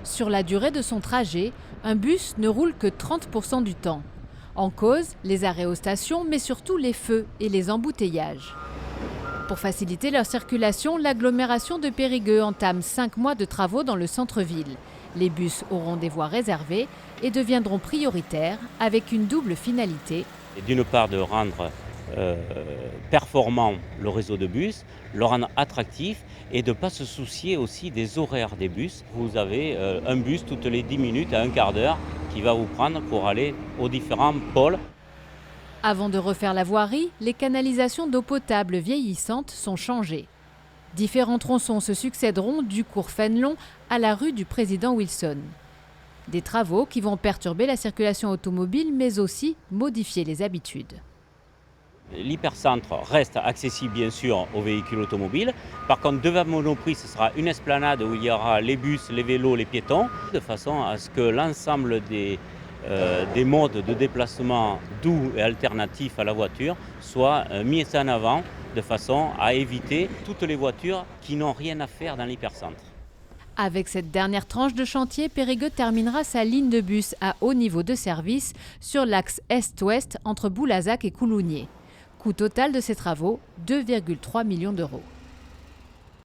Sur la durée de son trajet, un bus ne roule que 30% du temps. En cause, les arrêts aux stations, mais surtout les feux et les embouteillages. Pour faciliter leur circulation, l'agglomération de Périgueux entame 5 mois de travaux dans le centre-ville. Les bus auront des voies réservées et deviendront prioritaires avec une double finalité. D'une part, de rendre performant le réseau de bus, le rendre attractif et de ne pas se soucier aussi des horaires des bus. Vous avez un bus toutes les 10 minutes à un quart d'heure qui va vous prendre pour aller aux différents pôles. Avant de refaire la voirie, les canalisations d'eau potable vieillissantes sont changées. Différents tronçons se succéderont du cours Fénelon à la rue du Président Wilson. Des travaux qui vont perturber la circulation automobile mais aussi modifier les habitudes. L'hypercentre reste accessible bien sûr aux véhicules automobiles. Par contre, devant Monoprix, ce sera une esplanade où il y aura les bus, les vélos, les piétons, de façon à ce que l'ensemble des modes de déplacement doux et alternatifs à la voiture soient mis en avant de façon à éviter toutes les voitures qui n'ont rien à faire dans l'hypercentre. Avec cette dernière tranche de chantier, Périgueux terminera sa ligne de bus à haut niveau de service sur l'axe Est-Ouest entre Boulazac et Coulounier. Coût total de ces travaux, 2,3 millions d'euros.